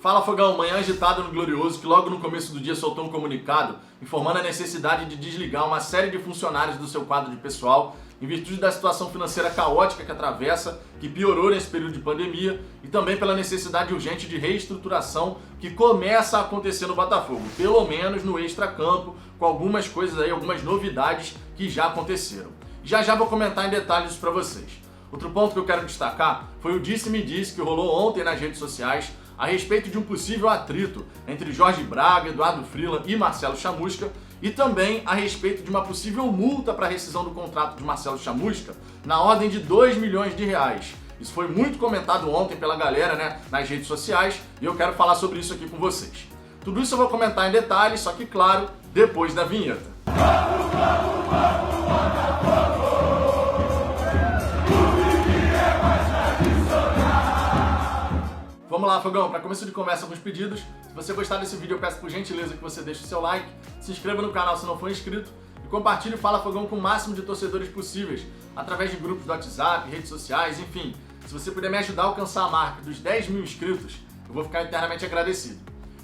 Fala Fogão, manhã agitada no Glorioso, que logo no começo do dia soltou um comunicado informando a necessidade de desligar uma série de funcionários do seu quadro de pessoal em virtude da situação financeira caótica que atravessa, que piorou nesse período de pandemia, e também pela necessidade urgente de reestruturação que começa a acontecer no Botafogo, pelo menos no extracampo, com algumas coisas aí, algumas novidades que já aconteceram. Já vou comentar em detalhes isso para vocês. Outro ponto que eu quero destacar foi o disse-me-disse que rolou ontem nas redes sociais a respeito de um possível atrito entre Jorge Braga, Eduardo Freeland e Marcelo Chamusca, e também a respeito de uma possível multa para rescisão do contrato de Marcelo Chamusca na ordem de R$2 milhões. Isso foi muito comentado ontem pela galera, nas redes sociais, e eu quero falar sobre isso aqui com vocês. Tudo isso eu vou comentar em detalhes, só que claro, depois da vinheta. Vamos lá, Fogão, para começo de conversa, alguns pedidos. Se você gostar desse vídeo, eu peço por gentileza que você deixe o seu like, se inscreva no canal se não for inscrito e compartilhe o Fala Fogão com o máximo de torcedores possíveis, através de grupos do WhatsApp, redes sociais, enfim. Se você puder me ajudar a alcançar a marca dos 10 mil inscritos, eu vou ficar eternamente agradecido.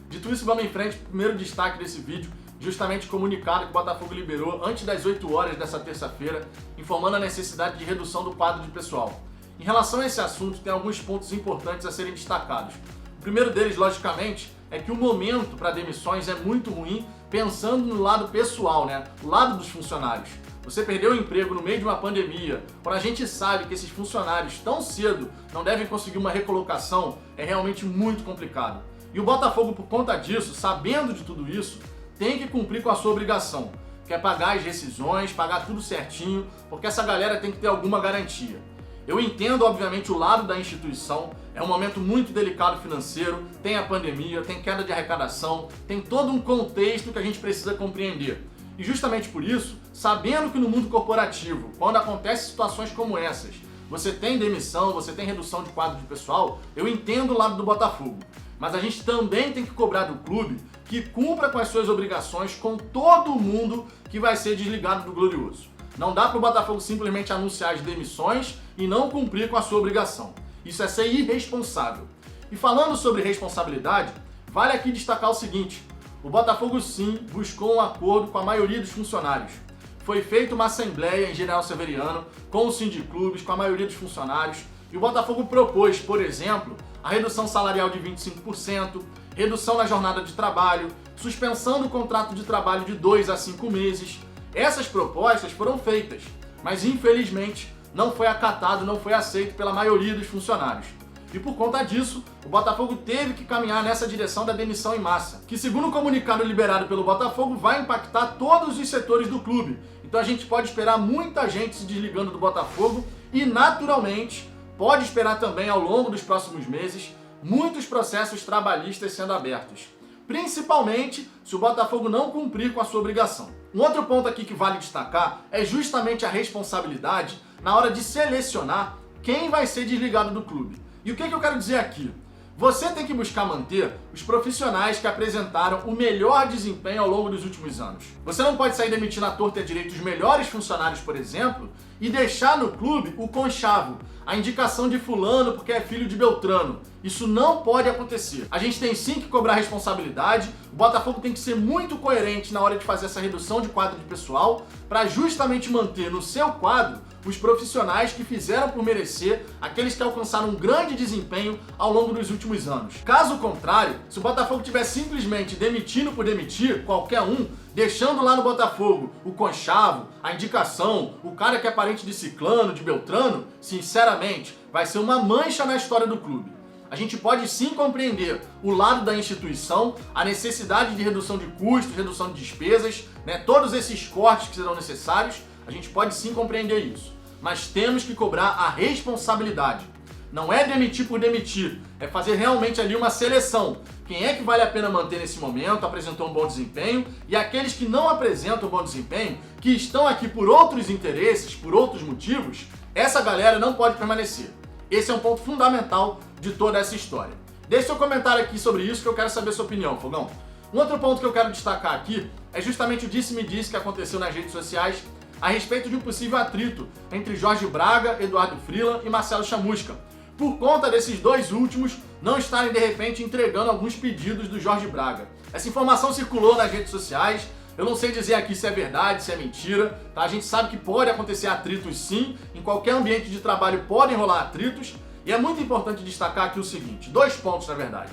Dito isso, vamos em frente. Primeiro destaque desse vídeo, justamente o comunicado que o Botafogo liberou antes das 8 horas dessa terça-feira, informando a necessidade de redução do quadro de pessoal. Em relação a esse assunto, tem alguns pontos importantes a serem destacados. O primeiro deles, logicamente, é que o momento para demissões é muito ruim, pensando no lado pessoal, o lado dos funcionários. Você perdeu o emprego no meio de uma pandemia, quando a gente sabe que esses funcionários tão cedo não devem conseguir uma recolocação, é realmente muito complicado. E o Botafogo, por conta disso, sabendo de tudo isso, tem que cumprir com a sua obrigação, que é pagar as rescisões, pagar tudo certinho, porque essa galera tem que ter alguma garantia. Eu entendo, obviamente, o lado da instituição, é um momento muito delicado financeiro, tem a pandemia, tem queda de arrecadação, tem todo um contexto que a gente precisa compreender. E justamente por isso, sabendo que no mundo corporativo, quando acontecem situações como essas, você tem demissão, você tem redução de quadro de pessoal, eu entendo o lado do Botafogo. Mas a gente também tem que cobrar do clube que cumpra com as suas obrigações com todo mundo que vai ser desligado do Glorioso. Não dá para o Botafogo simplesmente anunciar as demissões e não cumprir com a sua obrigação. Isso é ser irresponsável. E falando sobre responsabilidade, vale aqui destacar o seguinte: o Botafogo sim buscou um acordo com a maioria dos funcionários. Foi feita uma assembleia em General Severiano com os sindiclubes, com a maioria dos funcionários, e o Botafogo propôs, por exemplo, a redução salarial de 25%, redução na jornada de trabalho, suspensão do contrato de trabalho de 2 a 5 meses. Essas propostas foram feitas, mas infelizmente não foi acatado, não foi aceito pela maioria dos funcionários. E por conta disso, o Botafogo teve que caminhar nessa direção da demissão em massa, que segundo o comunicado liberado pelo Botafogo vai impactar todos os setores do clube. Então a gente pode esperar muita gente se desligando do Botafogo e naturalmente pode esperar também ao longo dos próximos meses muitos processos trabalhistas sendo abertos, principalmente se o Botafogo não cumprir com a sua obrigação. Um outro ponto aqui que vale destacar é justamente a responsabilidade na hora de selecionar quem vai ser desligado do clube. E o que eu quero dizer aqui? Você tem que buscar manter os profissionais que apresentaram o melhor desempenho ao longo dos últimos anos. Você não pode sair demitindo à torta e à direita os melhores funcionários, por exemplo, e deixar no clube o conchavo, a indicação de fulano porque é filho de Beltrano. Isso não pode acontecer. A gente tem sim que cobrar responsabilidade, o Botafogo tem que ser muito coerente na hora de fazer essa redução de quadro de pessoal, para justamente manter no seu quadro os profissionais que fizeram por merecer, aqueles que alcançaram um grande desempenho ao longo dos últimos anos. Caso contrário, se o Botafogo estiver simplesmente demitindo por demitir qualquer um, deixando lá no Botafogo o conchavo, a indicação, o cara que é parente de Ciclano, de Beltrano, sinceramente, vai ser uma mancha na história do clube. A gente pode sim compreender o lado da instituição, a necessidade de redução de custos, redução de despesas, todos esses cortes que serão necessários, a gente pode sim compreender isso. Mas temos que cobrar a responsabilidade. Não é demitir por demitir, é fazer realmente ali uma seleção. Quem é que vale a pena manter nesse momento, apresentou um bom desempenho, e aqueles que não apresentam um bom desempenho, que estão aqui por outros interesses, por outros motivos, essa galera não pode permanecer. Esse é um ponto fundamental de toda essa história. Deixe seu comentário aqui sobre isso que eu quero saber sua opinião, Fogão. Um outro ponto que eu quero destacar aqui é justamente o disse-me-disse que aconteceu nas redes sociais a respeito de um possível atrito entre Jorge Braga, Eduardo Freeland e Marcelo Chamusca. por conta desses dois últimos não estarem de repente entregando alguns pedidos do Jorge Braga. Essa informação circulou nas redes sociais, eu não sei dizer aqui se é verdade, se é mentira, tá? A gente sabe que pode acontecer atritos sim, em qualquer ambiente de trabalho podem rolar atritos, e é muito importante destacar aqui o seguinte, 2 pontos na verdade.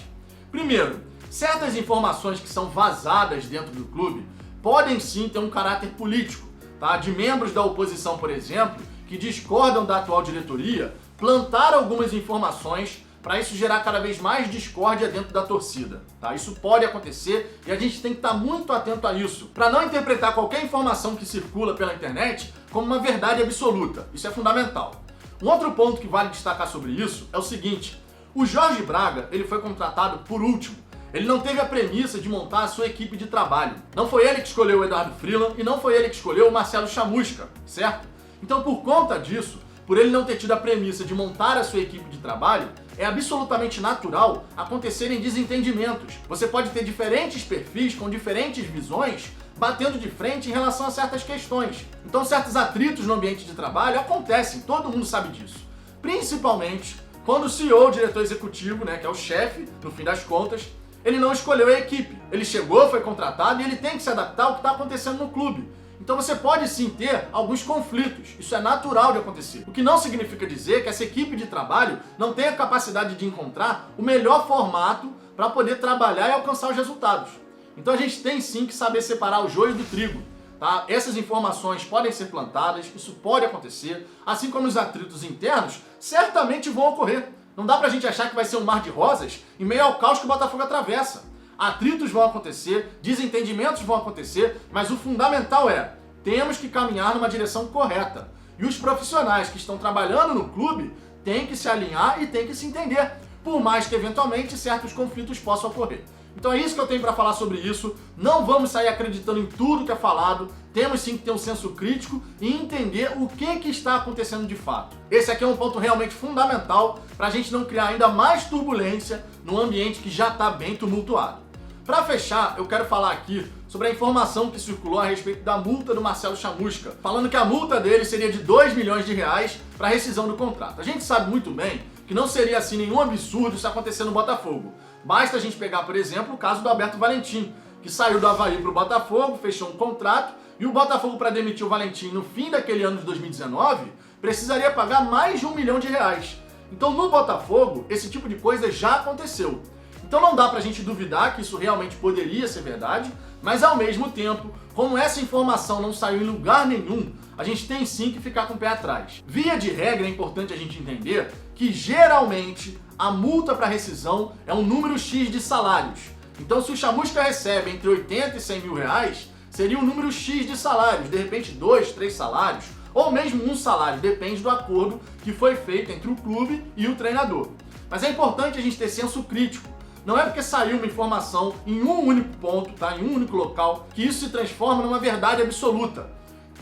Primeiro, certas informações que são vazadas dentro do clube podem sim ter um caráter político, tá? De membros da oposição, por exemplo, que discordam da atual diretoria, plantar algumas informações para isso gerar cada vez mais discórdia dentro da torcida, tá? Isso pode acontecer e a gente tem que estar muito atento a isso, para não interpretar qualquer informação que circula pela internet como uma verdade absoluta. Isso é fundamental. Um outro ponto que vale destacar sobre isso é o seguinte, o Jorge Braga, ele foi contratado por último. Ele não teve a premissa de montar a sua equipe de trabalho. Não foi ele que escolheu o Eduardo Freeland e não foi ele que escolheu o Marcelo Chamusca, certo? Então, por conta disso, por ele não ter tido a premissa de montar a sua equipe de trabalho, é absolutamente natural acontecerem desentendimentos. Você pode ter diferentes perfis com diferentes visões batendo de frente em relação a certas questões. Então, certos atritos no ambiente de trabalho acontecem, todo mundo sabe disso. Principalmente quando o CEO, o diretor executivo, né, que é o chefe, no fim das contas, ele não escolheu a equipe. Ele chegou, foi contratado e ele tem que se adaptar ao que está acontecendo no clube. Então você pode sim ter alguns conflitos, isso é natural de acontecer. O que não significa dizer que essa equipe de trabalho não tem a capacidade de encontrar o melhor formato para poder trabalhar e alcançar os resultados. Então a gente tem sim que saber separar o joio do trigo, tá? Essas informações podem ser plantadas, isso pode acontecer, assim como os atritos internos certamente vão ocorrer. Não dá pra gente achar que vai ser um mar de rosas em meio ao caos que o Botafogo atravessa. Atritos vão acontecer, desentendimentos vão acontecer, mas o fundamental é, temos que caminhar numa direção correta. E os profissionais que estão trabalhando no clube têm que se alinhar e têm que se entender, por mais que eventualmente certos conflitos possam ocorrer. Então é isso que eu tenho para falar sobre isso. Não vamos sair acreditando em tudo que é falado. Temos sim que ter um senso crítico e entender o que está acontecendo de fato. Esse aqui é um ponto realmente fundamental para a gente não criar ainda mais turbulência no ambiente que já está bem tumultuado. Para fechar, eu quero falar aqui sobre a informação que circulou a respeito da multa do Marcelo Chamusca, falando que a multa dele seria de 2 milhões de reais para rescisão do contrato. A gente sabe muito bem que não seria assim nenhum absurdo isso acontecer no Botafogo. Basta a gente pegar, por exemplo, o caso do Alberto Valentim, que saiu do Avaí para o Botafogo, fechou um contrato, e o Botafogo, para demitir o Valentim no fim daquele ano de 2019, precisaria pagar mais de 1 milhão de reais. Então no Botafogo, esse tipo de coisa já aconteceu. Então não dá pra gente duvidar que isso realmente poderia ser verdade, mas ao mesmo tempo, como essa informação não saiu em lugar nenhum, a gente tem sim que ficar com o pé atrás. Via de regra, é importante a gente entender que geralmente a multa para rescisão é um número X de salários. Então se o Chamusca recebe entre 80 e 100 mil reais, seria um número X de salários, de repente 2, 3 salários, ou mesmo um salário, depende do acordo que foi feito entre o clube e o treinador. Mas é importante a gente ter senso crítico. Não é porque saiu uma informação em um único ponto, tá? Em um único local, que isso se transforma numa verdade absoluta.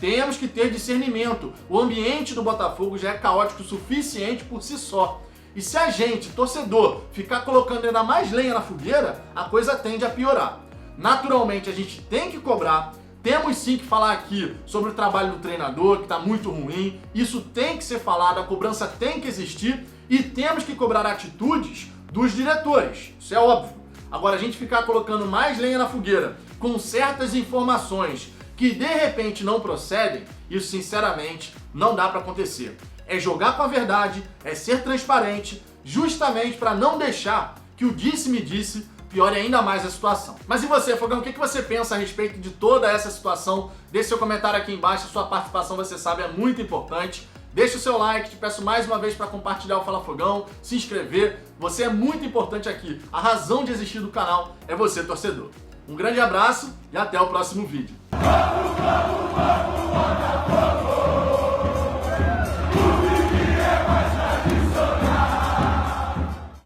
Temos que ter discernimento. O ambiente do Botafogo já é caótico o suficiente por si só. E se a gente, torcedor, ficar colocando ainda mais lenha na fogueira, a coisa tende a piorar. Naturalmente a gente tem que cobrar, temos sim que falar aqui sobre o trabalho do treinador, que está muito ruim, isso tem que ser falado, a cobrança tem que existir e temos que cobrar atitudes dos diretores, isso é óbvio. Agora a gente ficar colocando mais lenha na fogueira com certas informações que de repente não procedem, isso sinceramente não dá para acontecer. É jogar com a verdade, é ser transparente, justamente para não deixar que o disse-me-disse piore ainda mais a situação. Mas e você, Fogão, o que você pensa a respeito de toda essa situação? Deixe seu comentário aqui embaixo, a sua participação, você sabe, é muito importante. Deixa o seu like, te peço mais uma vez para compartilhar o Fala Fogão, se inscrever, você é muito importante aqui. A razão de existir do canal é você, torcedor. Um grande abraço e até o próximo vídeo.